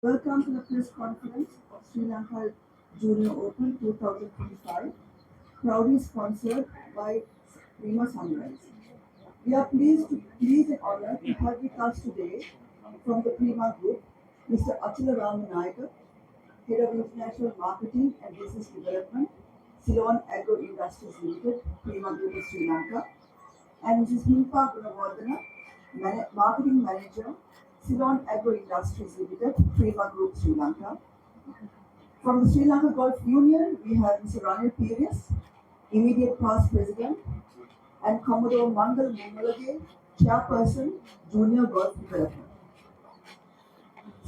Welcome to the press conference of Sri Lanka Junior Open 2025, proudly sponsored by Prima Sunrise. We are pleased and honored to have with us today from the Prima Group, Mr. Achila Ramanayaka, Head of International Marketing and Business Development, Ceylon Agro Industries Limited, Prima Group of Sri Lanka, and Mrs. Himpa Gunawardana, Marketing Manager, Ceylon Agro Industries Limited, Prima Group Sri Lanka. From the Sri Lanka Golf Union, we have Mr. Ranil Pires, immediate past president, and Commodore Mangal Mungalage, chairperson, Junior Golf Development.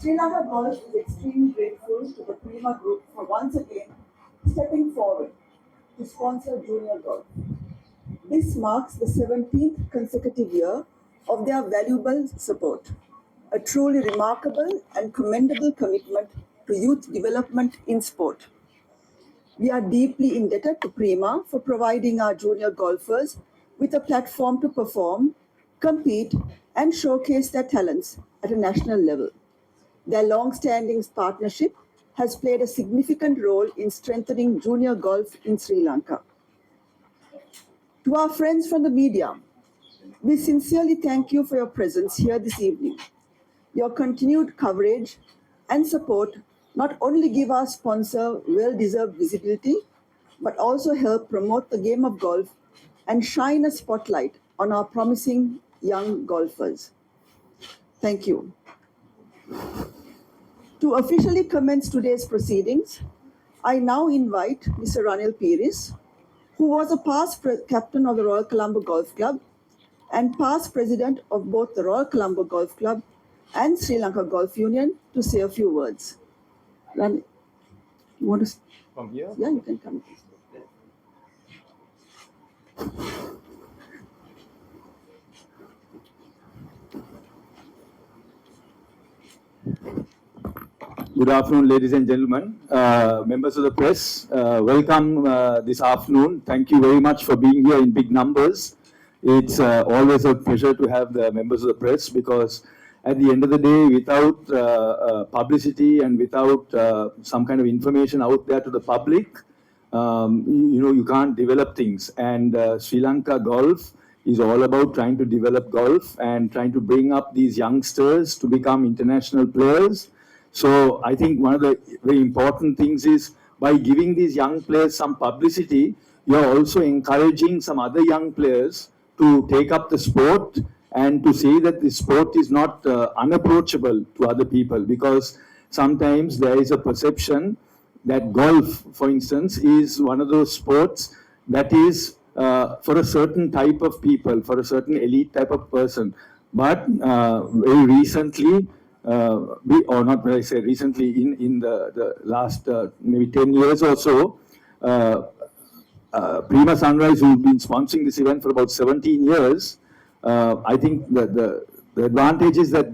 Sri Lanka Golf is extremely grateful to the Prima Group for once again stepping forward to sponsor junior golf. This marks the 17th consecutive year of their valuable support, a truly remarkable and commendable commitment to youth development in sport. We are deeply indebted to Prima for providing our junior golfers with a platform to perform, compete, and showcase their talents at a national level. Their long-standing partnership has played a significant role in strengthening junior golf in Sri Lanka. To our friends from the media, we sincerely thank you for your presence here this evening. Your continued coverage and support not only give our sponsor well-deserved visibility, but also help promote the game of golf and shine a spotlight on our promising young golfers. Thank you. To officially commence today's proceedings, I now invite Mr. Ranil Pires, who was a past captain of the Royal Colombo Golf Club and past president of both the Royal Colombo Golf Club and Sri Lanka Golf Union, to say a few words. Ranil, you want to? From here? Yeah, you can come. Good afternoon, ladies and gentlemen, members of the press. Welcome this afternoon. Thank you very much for being here in big numbers. It's always a pleasure to have the members of the press, because at the end of the day, without publicity and without some kind of information out there to the public, you can't develop things. And Sri Lanka Golf is all about trying to develop golf and trying to bring up these youngsters to become international players. So I think one of the very important things is, by giving these young players some publicity, you're also encouraging some other young players to take up the sport and to say that the sport is not unapproachable to other people, because sometimes there is a perception that golf, for instance, is one of those sports that is for a certain type of people, for a certain elite type of person. But very recently, or not when I say recently, in the last maybe 10 years or so, Prima Sunrise, who've been sponsoring this event for about 17 years, I think the advantage is that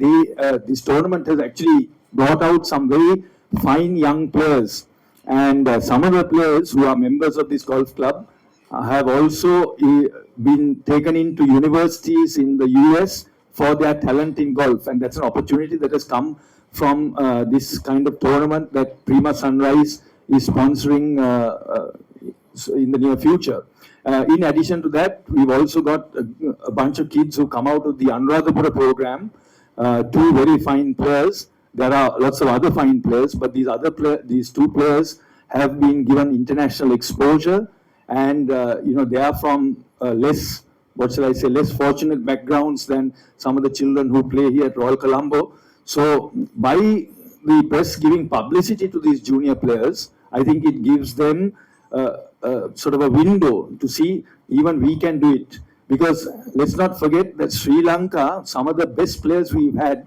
this tournament has actually brought out some very fine young players. And some of the players who are members of this golf club have also been taken into universities in the US for their talent in golf. And that's an opportunity that has come from this kind of tournament that Prima Sunrise is sponsoring in the near future. In addition to that, we've also got a bunch of kids who come out of the Anuradhapura program, two very fine players. There are lots of other fine players, but these two players have been given international exposure, and they are from less fortunate backgrounds than some of the children who play here at Royal Colombo. So by the press giving publicity to these junior players, I think it gives them sort of a window to see even we can do it. Because let's not forget that Sri Lanka, some of the best players we've had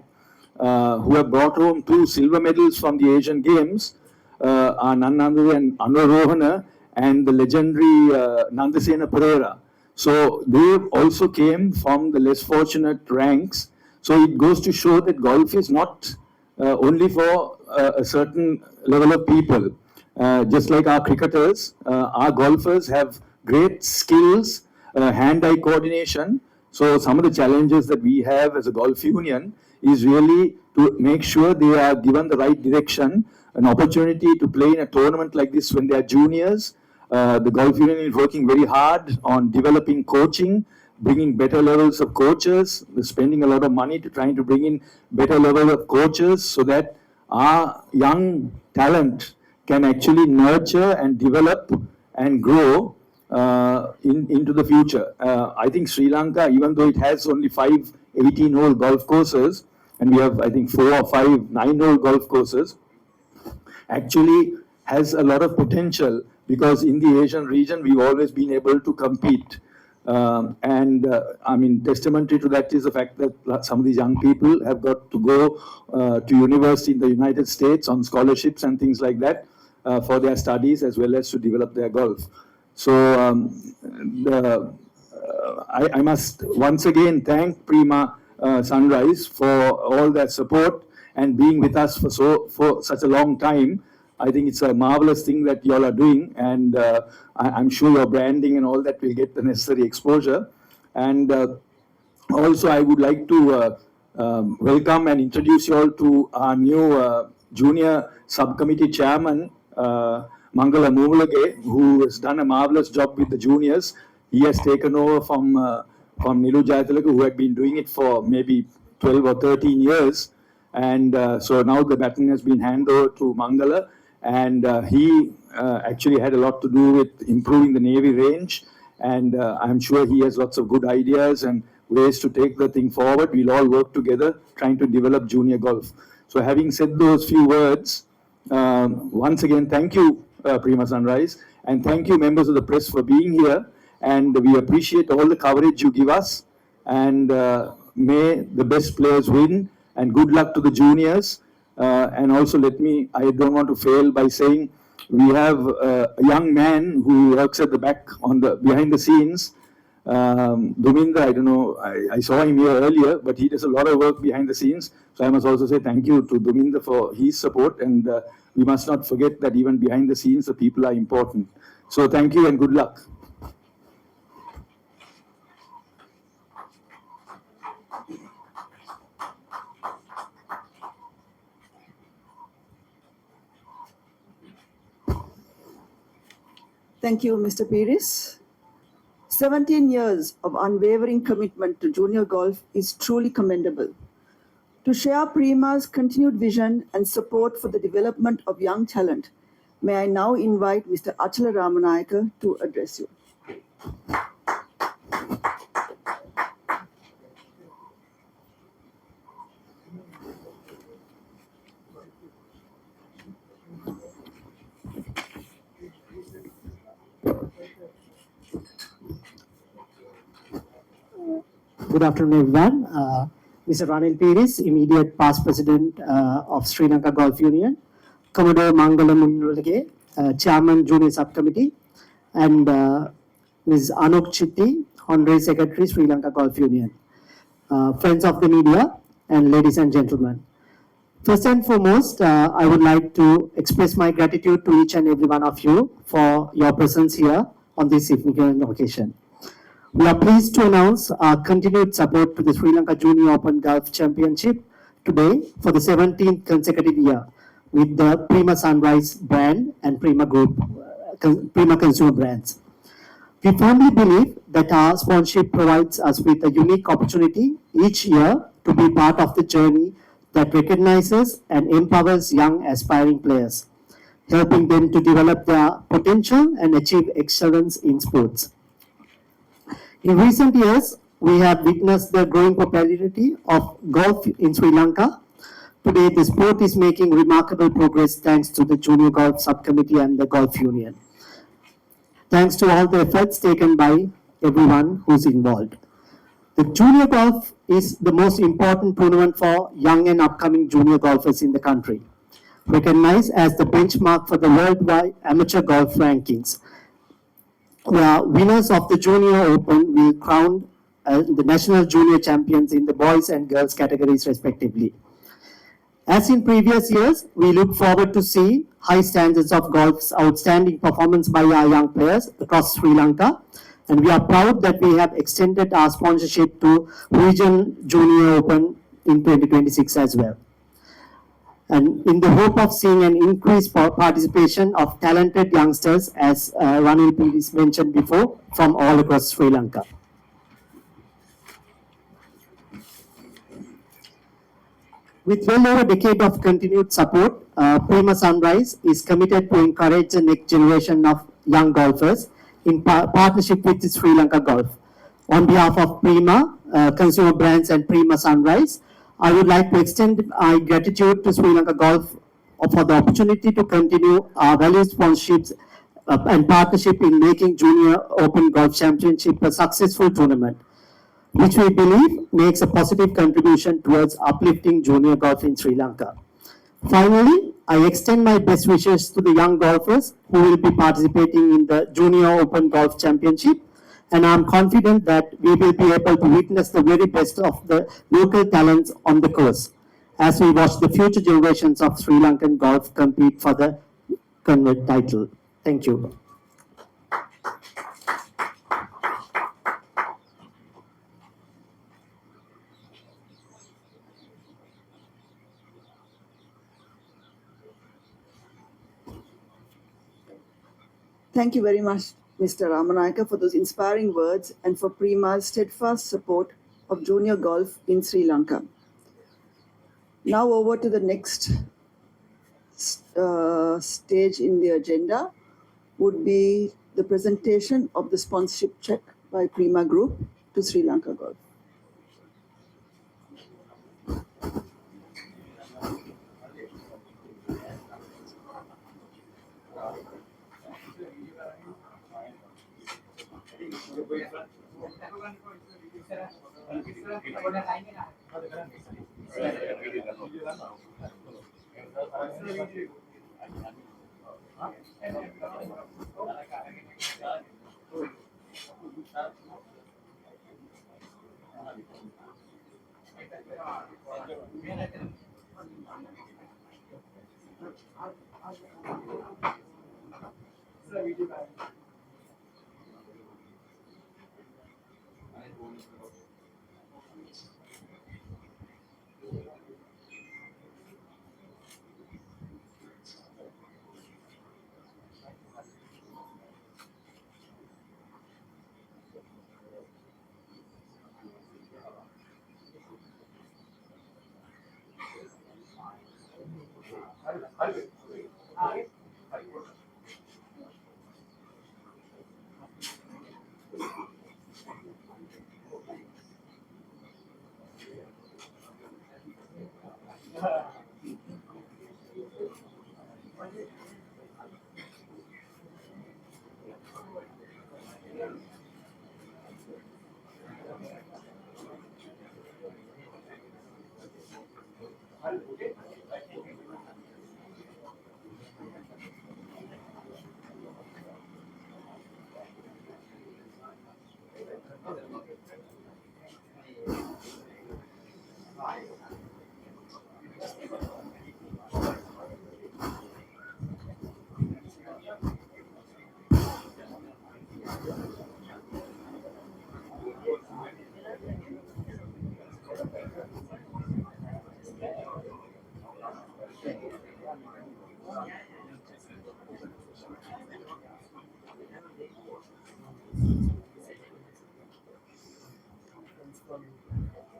who have brought home 2 silver medals from the Asian Games are none other than Anuradhapura and the legendary Nandasena Pereira. So they also came from the less fortunate ranks. So it goes to show that golf is not only for a certain level of people. Just like our cricketers, our golfers have great skills, hand-eye coordination. So some of the challenges that we have as a golf union is really to make sure they are given the right direction, an opportunity to play in a tournament like this when they are juniors. The Golf Union is working very hard on developing coaching, bringing better levels of coaches. We're spending a lot of money to trying to bring in better level of coaches so that our young talent can actually nurture and develop and grow into the future. I think Sri Lanka, even though it has only 5 18-hole golf courses, and we have, I think, 4 or 5 9-hole golf courses, actually has a lot of potential, because in the Asian region, we've always been able to compete. I mean, testamentary to that is the fact that some of these young people have got to go to university in the United States on scholarships and things like that for their studies, as well as to develop their golf. So I must once again thank Prima Sunrise for all that support and being with us for such a long time. I think it's a marvelous thing that you all are doing, and I'm sure your branding and all that will get the necessary exposure. And also, I would like to welcome and introduce you all to our new junior subcommittee chairman, Mangala Mumulage, who has done a marvelous job with the juniors. He has taken over from Nilu Jayatalaga, who had been doing it for maybe 12 or 13 years. And so now the baton has been handed over to Mangala. And he actually had a lot to do with improving the Navy range, and I'm sure he has lots of good ideas and ways to take the thing forward. We'll all work together trying to develop junior golf. So having said those few words, once again, thank you, Prima Sunrise, and thank you, members of the press, for being here, and we appreciate all the coverage you give us, and may the best players win, and good luck to the juniors. And also I don't want to fail by saying we have a young man who works at the back behind the scenes. Duminda, I don't know, I saw him here earlier, but he does a lot of work behind the scenes. So I must also say thank you to Duminda for his support, and we must not forget that even behind the scenes, the people are important. So thank you and good luck. Thank you, Mr. Pires. 17 years of unwavering commitment to junior golf is truly commendable. To share Prima's continued vision and support for the development of young talent, may I now invite Mr. Achala Ramanayaka to address you. Good afternoon, everyone. Mr. Ranil Pires, immediate past president of Sri Lanka Golf Union, Commodore Mangala Mumulage, chairman junior subcommittee, and Ms. Anuk Chitti, honorary secretary, Sri Lanka Golf Union. Friends of the media and ladies and gentlemen. First and foremost, I would like to express my gratitude to each and every one of you for your presence here on this significant occasion. We are pleased to announce our continued support to the Sri Lanka Junior Open Golf Championship today for the 17th consecutive year with the Prima Sunrise brand and Prima Group, Prima Consumer Brands. We firmly believe that our sponsorship provides us with a unique opportunity each year to be part of the journey that recognizes and empowers young aspiring players, helping them to develop their potential and achieve excellence in sports. In recent years, we have witnessed the growing popularity of golf in Sri Lanka. Today, the sport is making remarkable progress thanks to the Junior Golf Subcommittee and the Golf Union. Thanks to all the efforts taken by everyone who's involved. The Junior Golf is the most important tournament for young and upcoming junior golfers in the country, recognized as the benchmark for the worldwide amateur golf rankings. The winners of the Junior Open will crown the national junior champions in the boys and girls categories respectively. As in previous years, we look forward to see high standards of golf's outstanding performance by our young players across Sri Lanka, and we are proud that we have extended our sponsorship to Region Junior Open in 2026 as well. and in the hope of seeing an increased participation of talented youngsters, as Ranil Pires mentioned before, from all across Sri Lanka. With well over a decade of continued support, Prima Sunrise is committed to encourage the next generation of young golfers in partnership with Sri Lanka Golf. On behalf of Prima, Consumer Brands and Prima Sunrise, I would like to extend my gratitude to Sri Lanka Golf for the opportunity to continue our valued sponsorships and partnership in making Junior Open Golf Championship a successful tournament, which we believe makes a positive contribution towards uplifting junior golf in Sri Lanka. Finally, I extend my best wishes to the young golfers who will be participating in the Junior Open Golf Championship, and I'm confident that we will be able to witness the very best of the local talents on the course as we watch the future generations of Sri Lankan golf compete for the convert title. Thank you. Thank you very much, Mr. Ramanayaka, for those inspiring words and for Prima's steadfast support of junior golf in Sri Lanka. Now over to the next stage in the agenda would be the presentation of the sponsorship check by Prima Group to Sri Lanka Golf.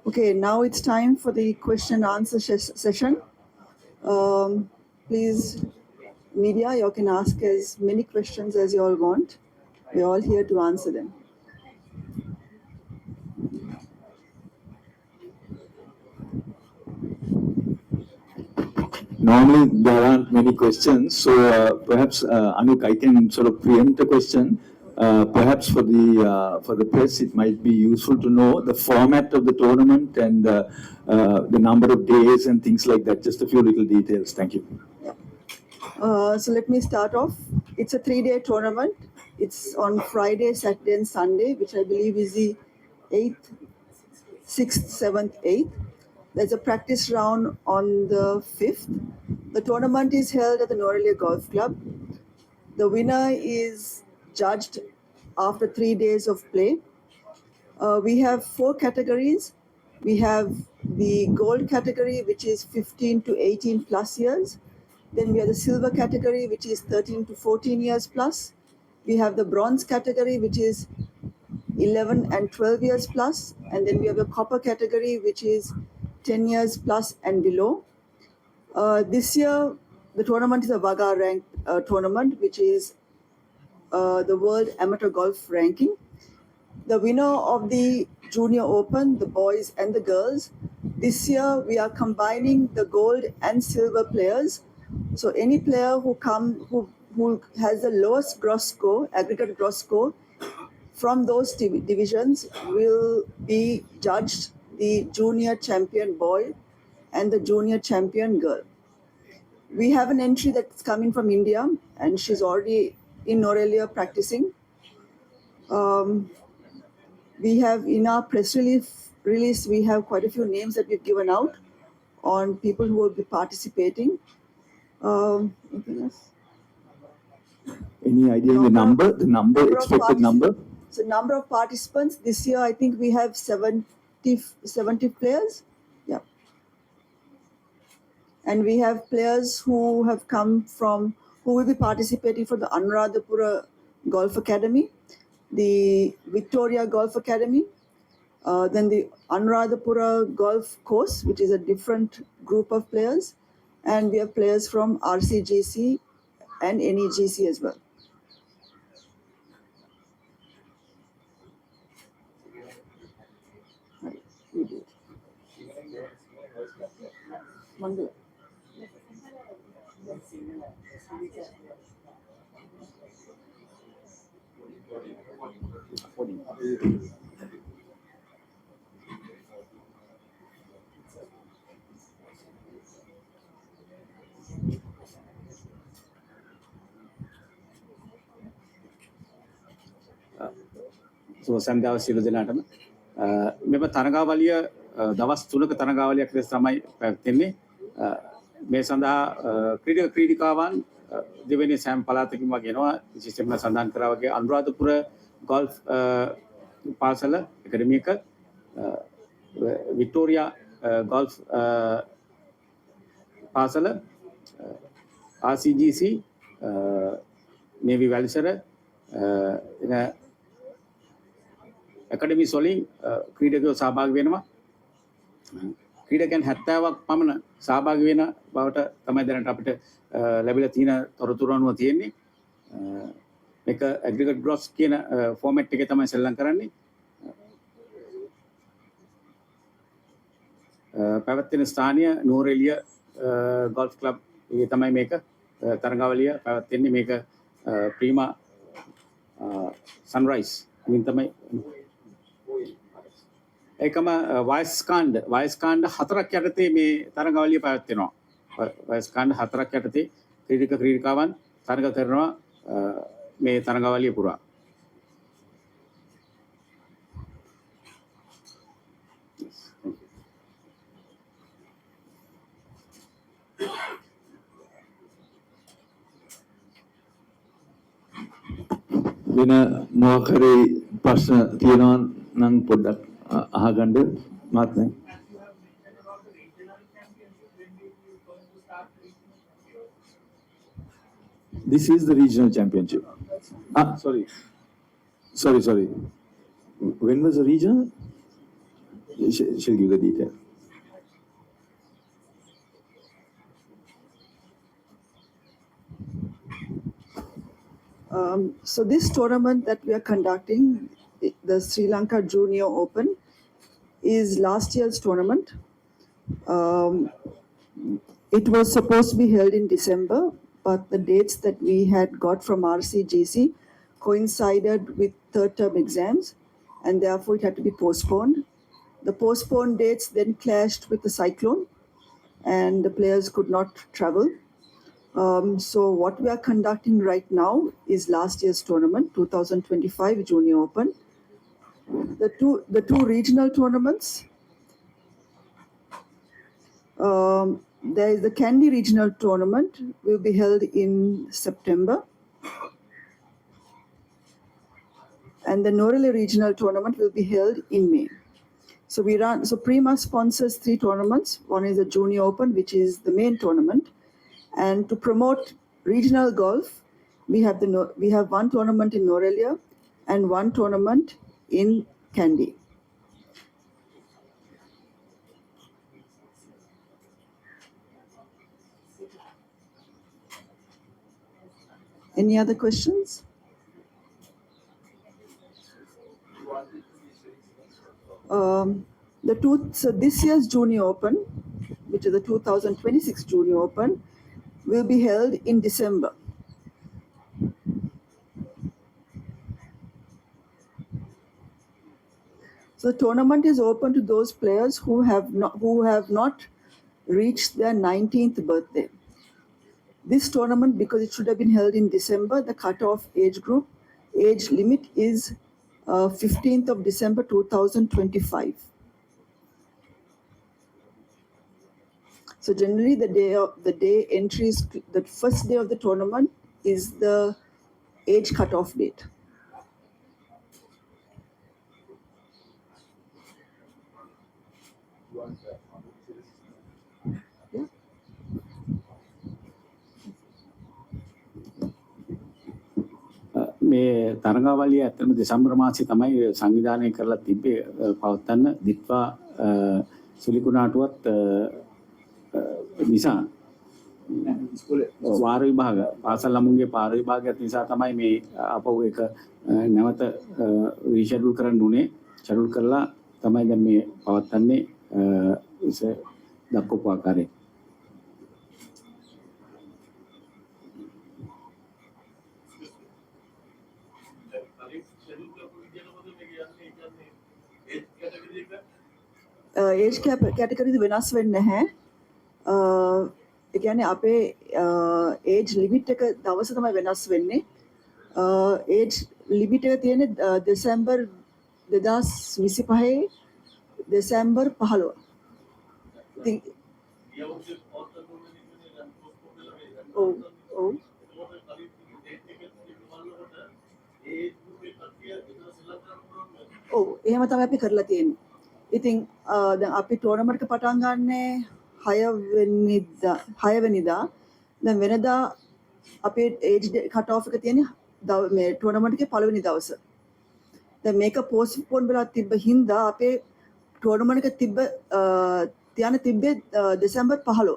Okay, now it's time for the question and answer session. Please, media, you can ask as many questions as you all want. We're all here to answer them. Normally, there aren't many questions, so perhaps Anuk, I can sort of preempt a question. Perhaps for the press, it might be useful to know the format of the tournament and the number of days and things like that. Just a few little details. Thank you. Yeah. So let me start off. It's a 3-day tournament. It's on Friday, Saturday, and Sunday, which I believe is the 8th, 6th, 7th, 8th. There's a practice round on the 5th. The tournament is held at the Nuwara Eliya Golf Club. The winner is judged after 3 days of play. We have 4 categories. We have the gold category, which is 15 to 18 plus years. Then we have the silver category, which is 13 to 14 years plus. We have the bronze category, which is 11 and 12 years plus. And then we have the copper category, which is 10 years plus and below. This year, the tournament is a WAGR ranked tournament, which is the World Amateur Golf Ranking. The winner of the Junior Open, the boys and the girls, this year we are combining the gold and silver players. So any player who has the lowest gross score, aggregate gross score, from those divisions will be judged the junior champion boy and the junior champion girl. We have an entry that's coming from India, and she's already in Nuwara Eliya practicing. We have in our press release, we have quite a few names that we've given out on people who will be participating. Anything else? Any idea the number, expected number? So number of participants this year, I think we have 70 players. Yeah. And we have players who have come from, who will be participating for the Anuradhapura Golf Academy, the Victoria Golf Academy, then the Anuradhapura Golf Course, which is a different group of players, and we have players from RCGC and NEGC as well. Right, we did. Mandala. සුවසන්දාව සියලු දෙනාටම මෙම තරගාවලිය දවස් 3ක තරගාවලියක් ලෙස තමයි පැවැත්වෙන්නේ. මේ සඳහා ක්‍රීඩක ක්‍රීඩිකාවන් දෙවෙනි සෑම පළාතකින්ම ගෙනවා. විශේෂයෙන්ම සඳහන් කරා වගේ අනුරාධපුර ගෝල්ෆ් පාසල ඇකඩමි එක, වික්ටෝරියා ගෝල්ෆ් පාසල, RCGC, නේවි වැලිසර එන ඇකඩමිස් වලින් ක්‍රීඩකයෝ සහභාගී වෙනවා. ක්‍රීඩකයන් 70ක් පමණ සහභාගී වෙන බවට තමයි දැනට අපිට ලැබිලා තියෙන තොරතුරු අනුව තියෙන්නේ. මේක ඇග්‍රිගේට් ග්‍රොස් කියන ෆෝමැට් එකේ තමයි සෙල්ලම් කරන්නේ. පැවැත්වෙන ස්ථානීය නුවර එළිය ගෝල්ෆ් ක්ලබ් එකේ තමයි මේක තරගාවලිය පැවැත්වෙන්නේ. මේක ප්‍රීමා සන්රයිස් මින් තමයි ඒකම වයස්කාණ්ඩ 4ක් යටතේ මේ තරගාවලිය පැවැත්වෙනවා. වයස්කාණ්ඩ 4ක් යටතේ ක්‍රීඩක ක්‍රීඩිකාවන් තරග කරනවා මේ තරගාවලිය පුරා. වෙන මොකක් හරි ප්‍රශ්න තියෙනවා නම් පොඩ්ඩක් අහගන්න මහත්මයා. This is the regional championship. Sorry. When was the regional? She'll give the detail. So this tournament that we are conducting, the Sri Lanka Junior Open, is last year's tournament. It was supposed to be held in December, but the dates that we had got from RCGC coincided with third term exams, and therefore it had to be postponed. The postponed dates then clashed with the cyclone, and the players could not travel. So what we are conducting right now is last year's tournament, 2025 Junior Open. The two regional tournaments. There is the Kandy Regional Tournament will be held in September, and the Nuwara Eliya Regional Tournament will be held in May. So Prima sponsors 3 tournaments. One is the Junior Open, which is the main tournament. And to promote regional golf, we have one tournament in Nuwara Eliya and one tournament in Kandy. Any other questions? So this year's Junior Open, which is the 2026 Junior Open, will be held in December. So the tournament is open to those players who have not reached their 19th birthday. This tournament, because it should have been held in December, the cutoff age limit is 15th of December 2025. So generally, the first day of the tournament is the age cutoff date. Yeah. මේ තරඟාවලිය ඇත්තටම දෙසැම්බර් මාසයේ තමයි සංවිධානය කරලා තිබ්බේ පවත්වන්න දිත්වා සුලිකුණාටුවත් නිසා වාර විභාග පාසල් ළමුන්ගේ පාර විභාගයත් නිසා තමයි මේ අපව එක නැවත රීෂෙඩියුල් කරන්න උනේ. ෂෙඩියුල් කරලා තමයි දැන් මේ පවත්වන්නේ දක්වපු ආකාරයෙන්. ඒජ් කැටගරි වෙනස් වෙන්නේ නැහැ. ඒ කියන්නේ අපේ ඒජ් ලිමිට් එක දවස තමයි වෙනස් වෙන්නේ. ඒජ් ලිමිට් එක තියෙන්නේ දෙසැම්බර් 2025 දෙසැම්බර් 15. ඉතින් ඔව් එහෙම තමයි අපි කරලා තියෙන්නේ. ඉතින් දැන් අපි ටෝර්නමන්ට් එක පටන් ගන්නේ 6 වෙනිදා. දැන් වෙනදා අපේ ඒජ් කට් ඔෆ් එක තියෙන්නේ මේ ටෝර්නමන්ට් එකේ පළවෙනි දවස. දැන් මේක පෝස්ට්පෝන් වෙලා තිබ්බ හින්දා අපේ ටෝර්නමන්ට් එක තිබ්බේ දෙසැම්බර් 15.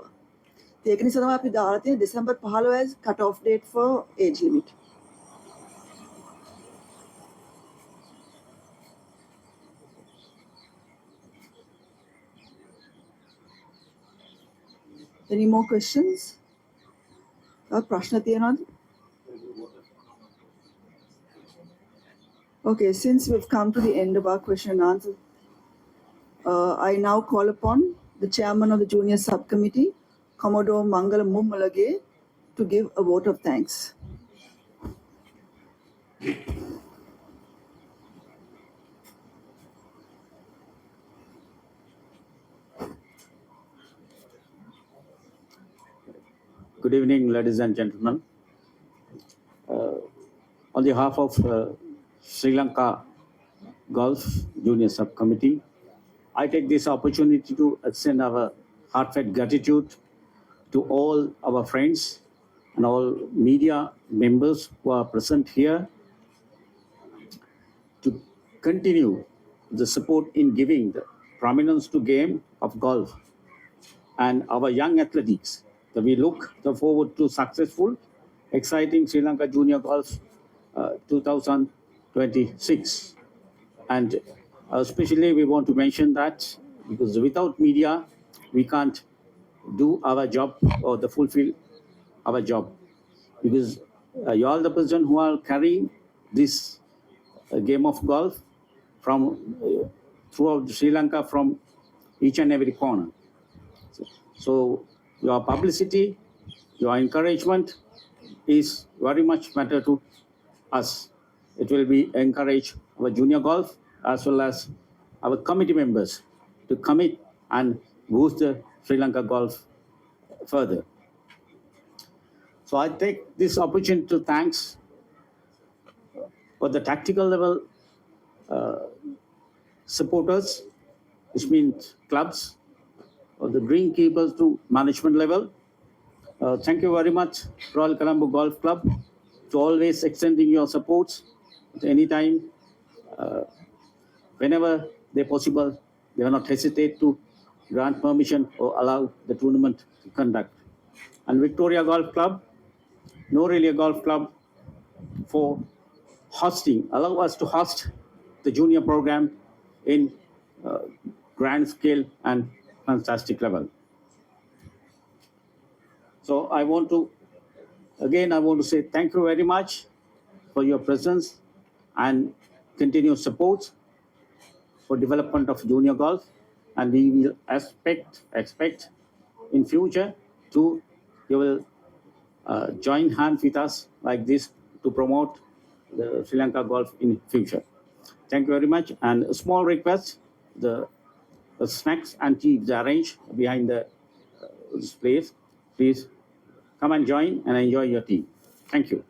ඒක නිසා තමයි අපි දාලා තියෙන්නේ December 15 as cut off date for age limit. Any more questions? Prashna තියනවද? Okay, since we've come to the end of our question and answer, I now call upon the chairman of the junior subcommittee, Commodore Mangala Mummalage, to give a vote of thanks. Good evening, ladies and gentlemen. On behalf of Sri Lanka Golf Junior Subcommittee, I take this opportunity to extend our heartfelt gratitude to all our friends and all media members who are present here to continue the support in giving the prominence to game of golf and our young athletics. So we look forward to successful, exciting Sri Lanka Junior Golf 2026. And especially we want to mention that because without media, we can't do our job or fulfill our job. Because you are the person who are carrying this game of golf from throughout Sri Lanka from each and every corner. So your publicity, your encouragement is very much matter to us. It will be encourage our junior golf as well as our committee members to commit and boost the Sri Lanka golf further. So I take this opportunity to thanks for the tactical level supporters which means clubs, or the greenkeepers to management level. Thank you very much, Royal Colombo Golf Club, to always extending your supports at any time. Whenever they're possible, they will not hesitate to grant permission or allow the tournament to conduct. And Victoria Golf Club, Nuwara Eliya Golf Club, for hosting, allow us to host the junior program in grand scale and fantastic level. So I want to say thank you very much for your presence and continued support for development of junior golf, and we will expect in future to you will join hands with us like this to promote the Sri Lanka golf in future. Thank you very much. And a small request: the snacks and tea is arranged behind the this place. Please come and join and enjoy your tea. Thank you.